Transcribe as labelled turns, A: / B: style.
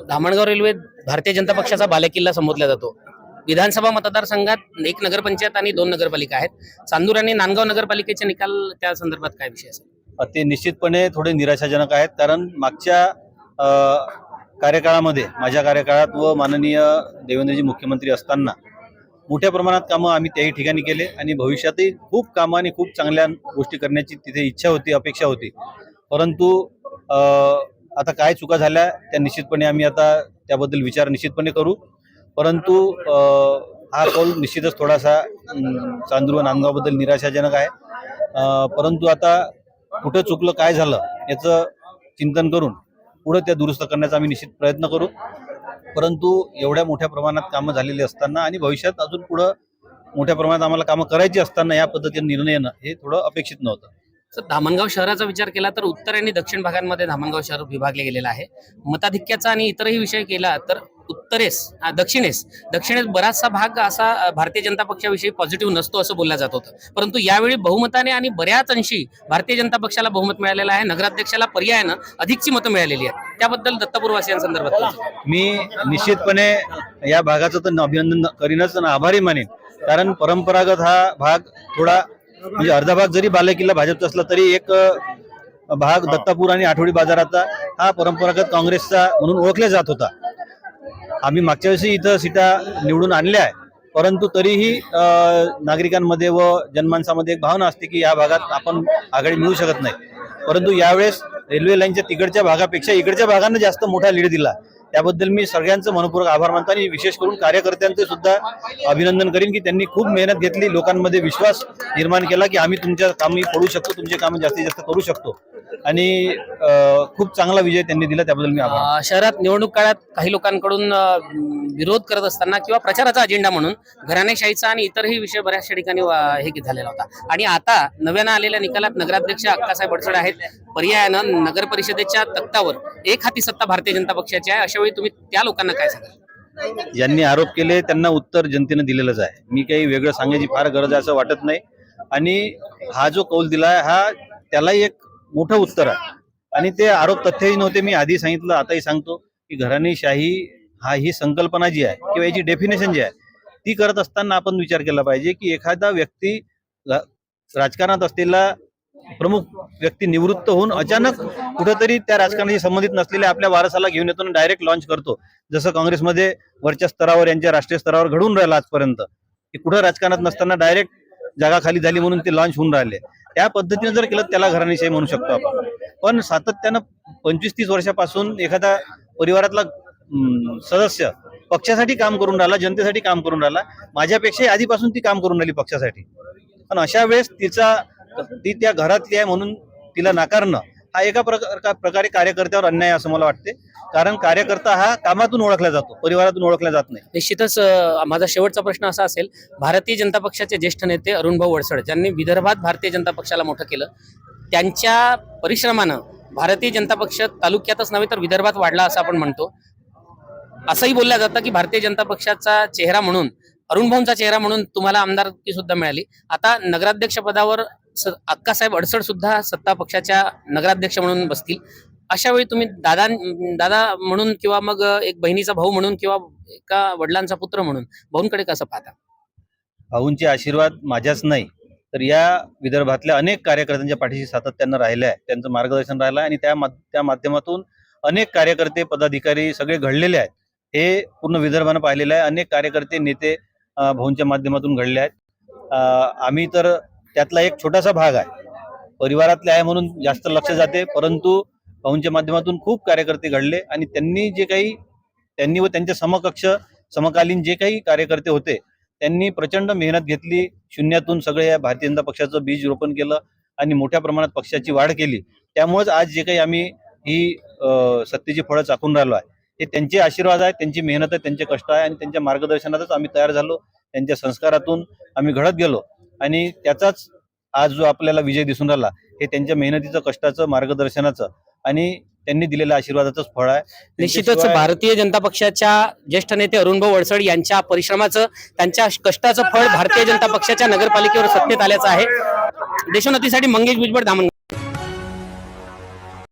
A: Dhamangaon railway Bharatiya Janata पक्षाचा बालेकिल्ला संबोधला जातो। विधानसभा मतदारसंघात एक नगरपंचायत आणि 2 नगरपालिका आहेत। चांदूर आणि नांदगाव नगरपालिकेचे निकाल त्या संदर्भात काय विषय असेल?
B: ते निश्चितपणे थोडे निराशाजनक आहेत, कारण मागच्या कार्यकाळामध्ये माझ्या कार्यकाळात व माननीय देवेंद्रजी मुख्यमंत्री असताना मोठ्या प्रमाणात कामं आम्ही त्याही ठिकाणी केले आणि भविष्यातही खूप कामं आणि खूप चांगल्या गोष्टी करण्याची तिथे इच्छा होती, अपेक्षा होती। परंतु आता काय चुका झाल्या त्या निश्चितपणे आम्ही आता त्याबद्दल विचार निश्चितपणे करू। परंतु हा कौल निश्चितच थोडासा चांदूर व नांदगावबद्दल निराशाजनक आहे। परंतु आता कुठं चुकलं, काय झालं याचं चिंतन करून पुढे त्या दुरुस्त करण्याचा आम्ही निश्चित प्रयत्न करू। परंतु एवढ्या मोठ्या प्रमाणात कामं झालेली असताना आणि भविष्यात अजून पुढं मोठ्या प्रमाणात आम्हाला कामं करायची असताना या पद्धतीने निर्णय येणं हे थोडं अपेक्षित नव्हतं।
A: धामणगाव शहराचा विचार केला तर उत्तर आणि दक्षिण भागांमध्ये धामणगाव शहर विभागले गेलेलं आहे। मताधिक्याचा आणि इतरही विषय केला तर दक्षिणेस बराचसा भाग असा भारतीय जनता पक्षाविषयी पॉझिटिव्ह नसतो असं बोललं जात होतं। परंतु यावेळी बहुमताने आणि बऱ्याच अंशी भारतीय जनता पक्षाला बहुमत मिळालेलं आहे। नगराध्यक्षाला पर्यायानं अधिकची मतं मिळालेली आहेत। त्याबद्दल दत्तपूरवासियांसंदर्भात
B: मी निश्चितपणे या भागाचं तर अभिनंदन करीनच आणि आभारी मानेन, कारण परंपरागत हा भाग थोडा म्हणजे अर्धा भाग जरी बालेकिल्ला भाजपचा असला तरी एक भाग दत्तापूर आणि आठवडी बाजाराचा हा परंपरागत काँग्रेसचा म्हणून ओळखला जात होता। आम्ही मागच्या वर्षी इथं सीटा निवडून आणल्या आहे, परंतु तरीही नागरिकांमध्ये व जनमानसामध्ये एक भावना असते की या भागात आपण आघाडी मिळू शकत नाही। परंतु यावेळेस रेल्वे लाईनच्या तिकडच्या भागापेक्षा इकडच्या भागांना जास्त मोठा लीड दिला। त्याबद्दल मी सगळ्यांचं मनपूर्वक आभार मानतो आणि विशेष करून कार्यकर्त्यांचे सुद्धा अभिनंदन करीन की त्यांनी खूप मेहनत घेतली, लोकांमध्ये विश्वास निर्माण केला की आम्ही तुमच्या कामी पडू शकतो, तुमचे काम जास्तीत जास्त करू शकतो आणि खूप चांगला विजय त्यांनी दिला, त्याबद्दल मी आभार।
A: शहरात निवडणूक काळात काही लोकांकडून विरोध करत असताना किंवा प्रचाराचा अजेंडा म्हणून घराणेशाहीचा आणि इतरही विषय बऱ्याचशा ठिकाणी हे झालेला होता आणि आता नव्यानं आलेल्या निकालात नगराध्यक्ष अक्कासाहेब अडसड आहेत। पर्यायानं नगर परिषदेच्या तख्तावर एक हाती सत्ता भारतीय जनता पक्षाची आहे। अशा वेळी तुम्ही त्या लोकांना काय सांगाल?
B: ज्यांनी आरोप केले त्यांना उत्तर जनतेने दिलेलंच आहे। मी काही वेगळं सांगायची फार गरज आहे असं वाटत नाही आणि हा जो कौल दिलाय हा त्यालाही एक मोठं उत्तर आहे आणि ते आरोप तथ्यही नव्हते। मी आधी सांगितलं, आताही सांगतो की घराणेशाही ही संकल्पना जी आहे किंवा याची डेफिनेशन जी आहे ती करत असताना आपण विचार केला पाहिजे की एखादा व्यक्ती राजकारणात असलेला प्रमुख व्यक्ती निवृत्त होऊन अचानक कुठेतरी त्या राजकारणाशी संबंधित नसलेल्या आपल्या वारसाला घेऊन येतो आणि डायरेक्ट लॉन्च करतो, जसं काँग्रेसमध्ये वरच्या स्तरावर यांच्या राष्ट्रीय स्तरावर घडून राहिलं आजपर्यंत की कुठं राजकारणात नसताना डायरेक्ट जागा खाली झाली म्हणून ते लॉन्च होऊन राहिले। त्या पद्धतीने जर केलं त्याला घराणेशाही म्हणू शकतो आपण। पण सातत्यानं 25-30 वर्षापासून एखादा परिवारातला सदस्य पक्षासाठी काम करून राहिला, जनतेसाठी काम करून राहिला, माझ्यापेक्षाही आधीपासून ती काम करून राहिली पक्षासाठी, पण अशा वेळेस ती त्या घरातली आहे म्हणून तिला नाकारणं हा एका प्रकारे कार्यकर्त्यावर अन्याय असं मला वाटते। कारण कार्यकर्ता हा कामातून ओळखला जातो, परिवारातून ओळखला जात नाही।
A: निश्चितच माझा शेवटचा प्रश्न असा असेल, भारतीय जनता पक्षाचे ज्येष्ठ नेते अरुणभाऊ वडसड ज्यांनी विदर्भात भारतीय जनता पक्षाला मोठं केलं, त्यांच्या परिश्रमानं भारतीय जनता पक्ष तालुक्यातच नव्हे तर विदर्भात वाढला असं आपण म्हणतो। असंही बोललं जातं की भारतीय जनता पक्षाचा चेहरा म्हणून, अरुणभाऊंचा चेहरा म्हणून तुम्हाला आमदारकी सुद्धा मिळाली। आता नगराध्यक्ष पदावर अक्कासाहेब अडसड सुद्धा सत्ता पक्षाच्या नगराध्यक्ष म्हणून बसतील। अशा वेळी तुम्ही दादा म्हणून किंवा मग एक बहिणीचा भाऊ म्हणून किंवा एका वडिलांचा पुत्र म्हणून भाऊंकडे कसं पाहता?
B: भाऊंचे आशीर्वाद माझ्याच नाही तर या विदर्भातल्या अनेक कार्यकर्त्यांच्या पाठीशी सातत्यानं राहिले आहे, त्यांचं मार्गदर्शन राहिलं आणि त्या माध्यमातून अनेक कार्यकर्ते पदाधिकारी सगळे घडलेले आहेत। हे पूर्ण विदर्भानं पाहिलेलं आहे। अनेक कार्यकर्ते नेते भाऊंच्या माध्यमातून घडले आहेत। आम्ही तर त्यातला एक छोटासा भाग आहे, परिवारातले आहे म्हणून जास्त लक्ष जाते, परंतु भाऊंच्या माध्यमातून खूप कार्यकर्ते घडले आणि त्यांनी व त्यांच्या समकालीन जे काही कार्यकर्ते होते त्यांनी प्रचंड मेहनत घेतली, शून्यातून सगळे या भारतीय जनता पक्षाचं बीज रोपण केलं आणि मोठ्या प्रमाणात पक्षाची वाढ केली। त्यामुळेच आज जे काही आम्ही ही सत्तेची फळं चाखून राहिलो आहे हे त्यांचे आशीर्वाद आहे, त्यांची मेहनत आहे, त्यांचे कष्ट आहे आणि त्यांच्या मार्गदर्शनातच आम्ही तयार झालो, त्यांच्या संस्कारातून आम्ही घडत गेलो आणि त्याचाच आज जो आपल्याला विजय दिसून राहिला हे त्यांच्या मेहनतीचं, कष्टाचं, मार्गदर्शनाचं आणि त्यांनी दिलेल्या आशीर्वादाचंच फळ आहे।
A: निश्चितच भारतीय जनता पक्षाच्या ज्येष्ठ नेते अरुणभाऊ वडसड यांच्या परिश्रमाचं, त्यांच्या कष्टाचं फळ भारतीय जनता पक्षाच्या नगरपालिकेवर सत्तेत आल्याचं आहे। देशोन्नतीसाठी मंगेश भुजबळ, धामणगाव।